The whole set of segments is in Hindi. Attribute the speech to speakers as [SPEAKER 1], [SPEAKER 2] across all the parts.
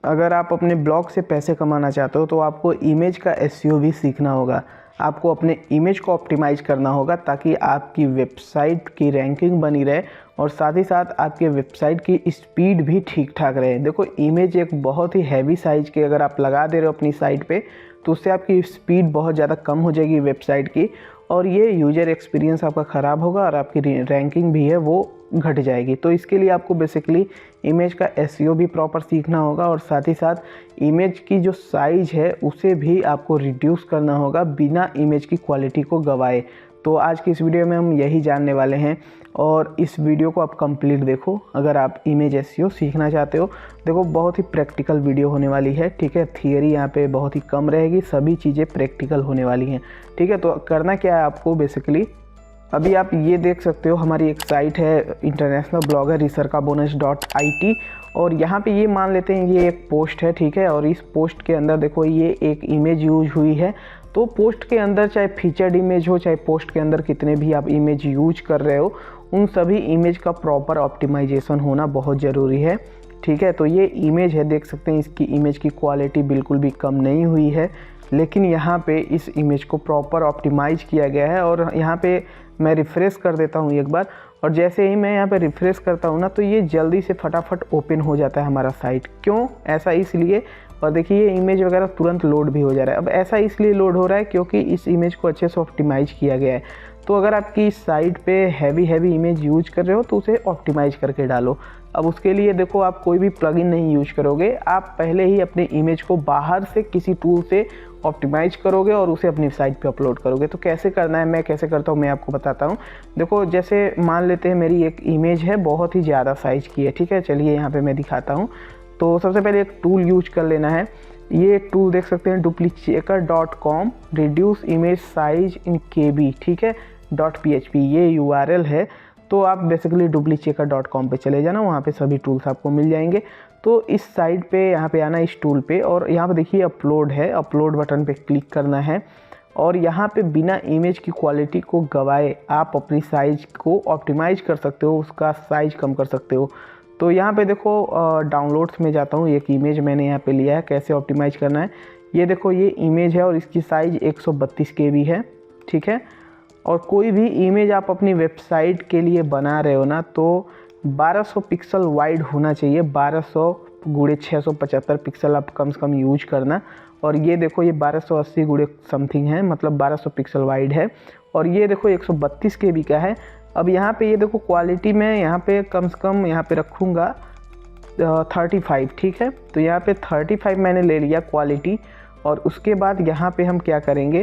[SPEAKER 1] अगर आप अपने ब्लॉग से पैसे कमाना चाहते हो तो आपको इमेज का एसईओ भी सीखना होगा। आपको अपने इमेज को ऑप्टिमाइज़ करना होगा ताकि आपकी वेबसाइट की रैंकिंग बनी रहे और साथ ही साथ आपके वेबसाइट की स्पीड भी ठीक ठाक रहे। देखो, इमेज एक बहुत ही हैवी साइज़ के अगर आप लगा दे रहे हो अपनी साइट पे तो उससे आपकी स्पीड बहुत ज़्यादा कम हो जाएगी वेबसाइट की, और ये यूज़र एक्सपीरियंस आपका ख़राब होगा और आपकी रैंकिंग भी है वो घट जाएगी। तो इसके लिए आपको बेसिकली इमेज का एसईओ भी प्रॉपर सीखना होगा और साथ ही साथ इमेज की जो साइज़ है उसे भी आपको रिड्यूस करना होगा बिना इमेज की क्वालिटी को गवाए। तो आज की इस वीडियो में हम यही जानने वाले हैं और इस वीडियो को आप कंप्लीट देखो अगर आप इमेज एसईओ सीखना चाहते हो। देखो, बहुत ही प्रैक्टिकल वीडियो होने वाली है, ठीक है। थियरी यहाँ पे बहुत ही कम रहेगी, सभी चीज़ें प्रैक्टिकल होने वाली हैं, ठीक है। तो करना क्या है आपको, बेसिकली अभी आप ये देख सकते हो हमारी एक साइट है इंटरनेशनल ब्लॉगर risarkabonus.it, और यहाँ पे ये मान लेते हैं ये एक पोस्ट है, ठीक है। और इस पोस्ट के अंदर देखो ये एक इमेज यूज हुई है। तो पोस्ट के अंदर चाहे फीचर्ड इमेज हो, चाहे पोस्ट के अंदर कितने भी आप इमेज यूज कर रहे हो, उन सभी इमेज का प्रॉपर ऑप्टिमाइजेशन होना बहुत ज़रूरी है, ठीक है। तो ये इमेज है, देख सकते हैं इसकी इमेज की क्वालिटी बिल्कुल भी कम नहीं हुई है, लेकिन यहाँ पे इस इमेज को प्रॉपर ऑप्टिमाइज किया गया है। और यहाँ पे मैं रिफ़्रेश कर देता हूँ एक बार, और जैसे ही मैं यहाँ पे रिफ़्रेश करता हूँ ना तो ये जल्दी से फटाफट ओपन हो जाता है हमारा साइट। क्यों ऐसा? इसलिए, और देखिए ये इमेज वगैरह तुरंत लोड भी हो जा रहा है। अब ऐसा इसलिए लोड हो रहा है क्योंकि इस इमेज को अच्छे से ऑप्टिमाइज किया गया है। तो अगर आपकी साइट पे हैवी इमेज यूज कर रहे हो तो उसे ऑप्टिमाइज करके डालो। अब उसके लिए देखो, आप कोई भी प्लगइन नहीं यूज करोगे, आप पहले ही अपने इमेज को बाहर से किसी टूल से ऑप्टिमाइज करोगे और उसे अपनी साइट पे अपलोड करोगे। तो कैसे करना है, मैं कैसे करता हूँ मैं आपको बताता हूँ। देखो, जैसे मान लेते हैं मेरी एक इमेज है बहुत ही ज़्यादा साइज की है, ठीक है। चलिए यहाँ पे मैं दिखाता हूँ। तो सबसे पहले एक टूल यूज कर लेना है। ये एक टूल देख सकते हैं duplichecker.com reduce image size in KB, ठीक है, .php ये URL है। तो आप बेसिकली duplichecker.com पे चले जाना, वहाँ पे सभी टूल्स आपको मिल जाएंगे। तो इस साइड पे यहाँ पे आना, इस टूल पे, और यहाँ पे देखिए अपलोड है, अपलोड बटन पे क्लिक करना है। और यहाँ पे बिना इमेज की क्वालिटी को गवाए आप अपनी साइज को ऑप्टिमाइज कर सकते हो, उसका साइज कम कर सकते हो। तो यहाँ पे देखो डाउनलोड्स में जाता हूँ, एक इमेज मैंने यहाँ पे लिया है, कैसे ऑप्टिमाइज करना है। ये देखो ये इमेज है और इसकी साइज़ 132 KB है, ठीक है। और कोई भी इमेज आप अपनी वेबसाइट के लिए बना रहे हो ना तो 1200 पिक्सल वाइड होना चाहिए, 1200 × 675 पिक्सल आप कम से कम यूज करना। और ये देखो ये 1280 × समथिंग है, मतलब 1200 पिक्सल वाइड है। और ये देखो 132 KB का है। अब यहाँ पे ये देखो क्वालिटी में यहाँ पे कम से कम यहाँ पे रखूँगा 35, ठीक है। तो यहाँ पे 35 मैंने ले लिया क्वालिटी। और उसके बाद यहाँ पे हम क्या करेंगे,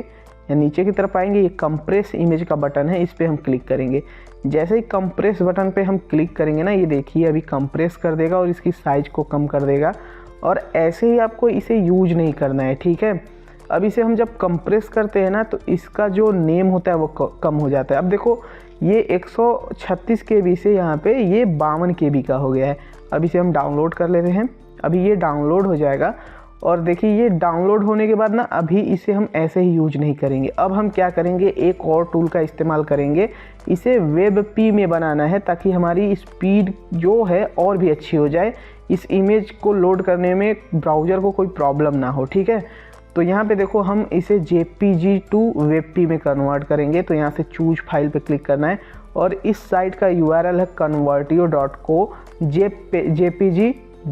[SPEAKER 1] या नीचे की तरफ आएंगे, ये कंप्रेस इमेज का बटन है, इस पर हम क्लिक करेंगे। जैसे ही कंप्रेस बटन पे हम क्लिक करेंगे ना, ये देखिए अभी कंप्रेस कर देगा और इसकी साइज़ को कम कर देगा। और ऐसे ही आपको इसे यूज नहीं करना है, ठीक है। अब इसे हम जब कंप्रेस करते हैं ना तो इसका जो नेम होता है वो कम हो जाता है। अब देखो ये 136 KB से यहाँ पे ये 52 KB का हो गया है। अब इसे हम डाउनलोड कर लेते हैं, अभी ये डाउनलोड हो जाएगा। और देखिए ये डाउनलोड होने के बाद ना अभी इसे हम ऐसे ही यूज नहीं करेंगे। अब हम क्या करेंगे, एक और टूल का इस्तेमाल करेंगे। इसे WebP में बनाना है ताकि हमारी स्पीड जो है और भी अच्छी हो जाए, इस इमेज को लोड करने में ब्राउज़र को कोई प्रॉब्लम ना हो, ठीक है। तो यहाँ पे देखो हम इसे JPG टू WebP में कन्वर्ट करेंगे। तो यहाँ से चूज फाइल पे क्लिक करना है और इस साइट का URL है convertio.co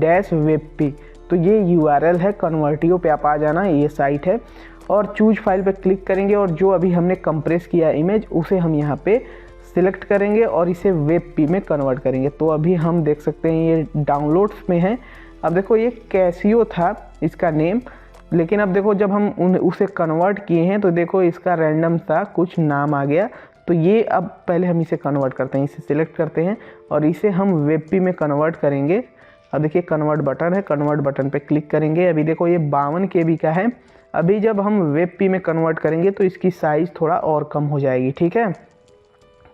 [SPEAKER 1] JPG-WebP। तो ये URL है, कन्वर्टियो पे आप आ जाना, ये साइट है। और चूज फाइल पे क्लिक करेंगे और जो अभी हमने कंप्रेस किया इमेज उसे हम यहाँ पे सिलेक्ट करेंगे और इसे WebP में कन्वर्ट करेंगे। तो अभी हम देख सकते हैं ये डाउनलोड्स में है। अब देखो ये कैसियो था इसका नेम, लेकिन अब देखो जब हम उसे कन्वर्ट किए हैं तो देखो इसका रैंडम सा कुछ नाम आ गया। तो ये अब पहले हम इसे कन्वर्ट करते हैं, इसे सिलेक्ट करते हैं और इसे हम WebP में कन्वर्ट करेंगे। अब देखिए कन्वर्ट बटन है, कन्वर्ट बटन पे क्लिक करेंगे। अभी देखो ये 52 KB का है। अभी जब हम WebP में कन्वर्ट करेंगे तो इसकी साइज़ थोड़ा और कम हो जाएगी, ठीक है।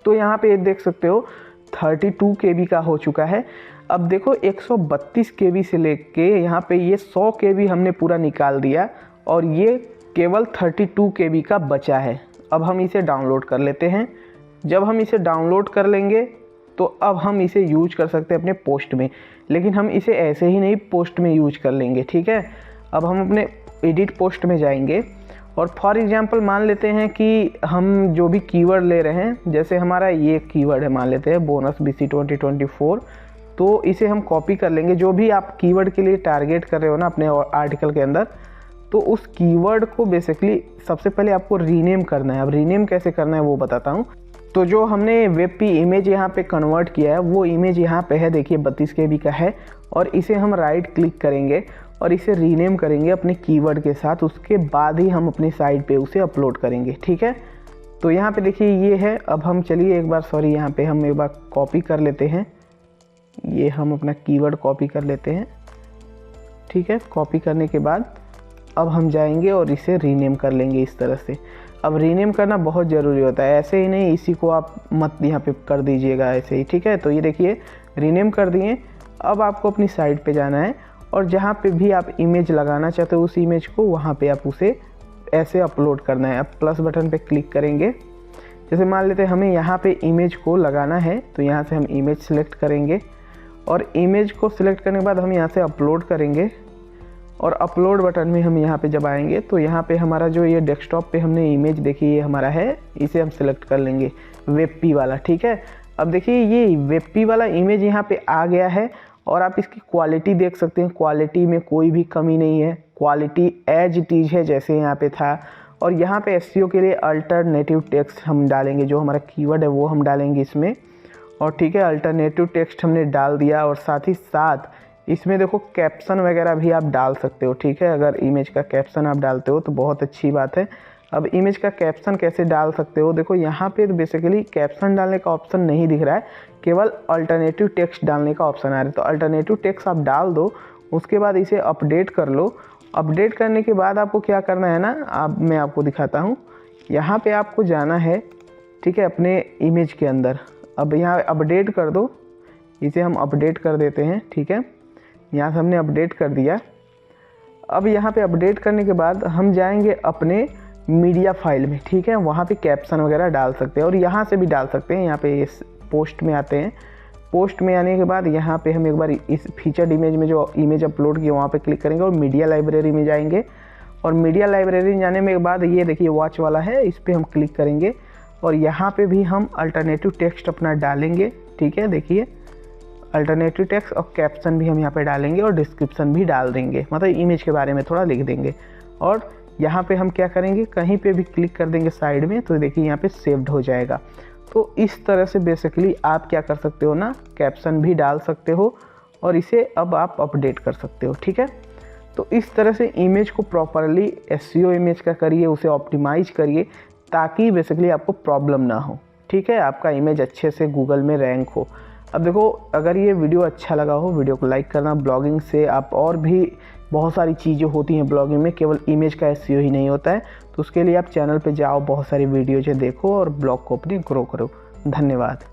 [SPEAKER 1] तो यहाँ पे देख सकते हो 32 KB का हो चुका है। अब देखो 132 KB से लेके यहाँ पे ये 100 KB हमने पूरा निकाल दिया और ये केवल 32 KB का बचा है। अब हम इसे डाउनलोड कर लेते हैं। जब हम इसे डाउनलोड कर लेंगे तो अब हम इसे यूज कर सकते हैं अपने पोस्ट में। लेकिन हम इसे ऐसे ही नहीं पोस्ट में यूज कर लेंगे, ठीक है। अब हम अपने एडिट पोस्ट में जाएंगे और फॉर एग्जांपल मान लेते हैं कि हम जो भी कीवर्ड ले रहे हैं, जैसे हमारा ये कीवर्ड है, मान लेते हैं बोनस BC 2024, तो इसे हम कॉपी कर लेंगे। जो भी आप कीवर्ड के लिए टारगेट कर रहे हो ना अपने आर्टिकल के अंदर, तो उस कीवर्ड को बेसिकली सबसे पहले आपको रीनेम करना है। अब रीनेम कैसे करना है वो बताता हूँ। तो जो हमने वेब इमेज यहाँ पे कन्वर्ट किया है, वो इमेज यहाँ पे है, देखिए 32 KB का है, और इसे हम राइट क्लिक करेंगे और इसे रीनेम करेंगे अपने कीवर्ड के साथ। उसके बाद ही हम अपनी साइट पे उसे अपलोड करेंगे, ठीक है। तो यहाँ पे देखिए ये है। अब हम चलिए एक बार, सॉरी, यहाँ पे हम एक बार कॉपी कर लेते हैं। ये हम अपना कीवर्ड कॉपी कर लेते हैं, ठीक है। कॉपी करने के बाद अब हम जाएंगे और इसे रीनेम कर लेंगे इस तरह से। अब रीनेम करना बहुत ज़रूरी होता है, ऐसे ही नहीं इसी को आप मत यहाँ पे कर दीजिएगा ऐसे ही, ठीक है। तो ये देखिए रीनेम कर दिए। अब आपको अपनी साइट पे जाना है और जहाँ पे भी आप इमेज लगाना चाहते हो उस इमेज को, वहाँ पे आप उसे ऐसे अपलोड करना है। अब प्लस बटन पे क्लिक करेंगे। जैसे मान लेते हैं हमें यहाँ पे इमेज को लगाना है, तो यहाँ से हम इमेज सेलेक्ट करेंगे और इमेज को सिलेक्ट करने के बाद हम यहाँ से अपलोड करेंगे। और अपलोड बटन में हम यहाँ पे जब आएंगे तो यहाँ पे हमारा जो ये डेस्कटॉप पे हमने इमेज देखी ये हमारा है, इसे हम सिलेक्ट कर लेंगे वेब वाला, ठीक है। अब देखिए ये वेब वाला इमेज यहाँ पे आ गया है और आप इसकी क्वालिटी देख सकते हैं। क्वालिटी में कोई भी कमी नहीं है, क्वालिटी एज इट इज है जैसे यहाँ पे था। और यहाँ पे SEO के लिए अल्टरनेटिव टेक्स्ट हम डालेंगे, जो हमारा कीवर्ड है वो हम डालेंगे इसमें, और ठीक है अल्टरनेटिव टेक्स्ट हमने डाल दिया। और साथ ही साथ इसमें देखो कैप्शन वगैरह भी आप डाल सकते हो, ठीक है। अगर इमेज का कैप्शन आप डालते हो तो बहुत अच्छी बात है। अब इमेज का कैप्शन कैसे डाल सकते हो, देखो यहाँ पे तो बेसिकली कैप्शन डालने का ऑप्शन नहीं दिख रहा है, केवल अल्टरनेटिव टेक्स्ट डालने का ऑप्शन आ रहा है। तो अल्टरनेटिव टेक्स्ट आप डाल दो, उसके बाद इसे अपडेट कर लो। अपडेट करने के बाद आपको क्या करना है ना, अब मैं आपको दिखाता हूँ। यहाँ पे आपको जाना है, ठीक है, अपने इमेज के अंदर। अब यहाँ अपडेट कर दो, इसे हम अपडेट कर देते हैं, ठीक है। यहाँ से हमने अपडेट कर दिया। अब यहाँ पे अपडेट करने के बाद हम जाएंगे अपने मीडिया फाइल में, ठीक है। वहाँ पे कैप्शन वगैरह डाल सकते हैं और यहाँ से भी डाल सकते हैं। यहाँ पे इस पोस्ट में आते हैं। पोस्ट में आने के बाद यहाँ पे हम एक बार इस फीचर्ड इमेज में जो इमेज अपलोड की वहाँ पे क्लिक करेंगे और मीडिया लाइब्रेरी में जाएंगे। और मीडिया लाइब्रेरी में जाने के बाद ये देखिए वॉच वाला है, इस पर हम क्लिक करेंगे और यहाँ पे भी हम अल्टरनेटिव टेक्स्ट अपना डालेंगे, ठीक है। देखिए अल्टरनेटिव टेक्स्ट और कैप्शन भी हम यहाँ पे डालेंगे और डिस्क्रिप्शन भी डाल देंगे, मतलब इमेज के बारे में थोड़ा लिख देंगे। और यहाँ पे हम क्या करेंगे, कहीं पे भी क्लिक कर देंगे साइड में, तो देखिए यहाँ पे सेव्ड हो जाएगा। तो इस तरह से बेसिकली आप क्या कर सकते हो ना, कैप्शन भी डाल सकते हो और इसे अब आप अपडेट कर सकते हो, ठीक है। तो इस तरह से इमेज को प्रॉपरली SEO इमेज का करिए, उसे ऑप्टिमाइज करिए ताकि बेसिकली आपको प्रॉब्लम ना हो, ठीक है। आपका इमेज अच्छे से गूगल में रैंक हो। अब देखो अगर ये वीडियो अच्छा लगा हो, वीडियो को लाइक करना। ब्लॉगिंग से आप और भी बहुत सारी चीज़ें होती हैं ब्लॉगिंग में, केवल इमेज का SEO ही नहीं होता है। तो उसके लिए आप चैनल पे जाओ, बहुत सारी वीडियोज़ देखो और ब्लॉग को अपने ग्रो करो। धन्यवाद।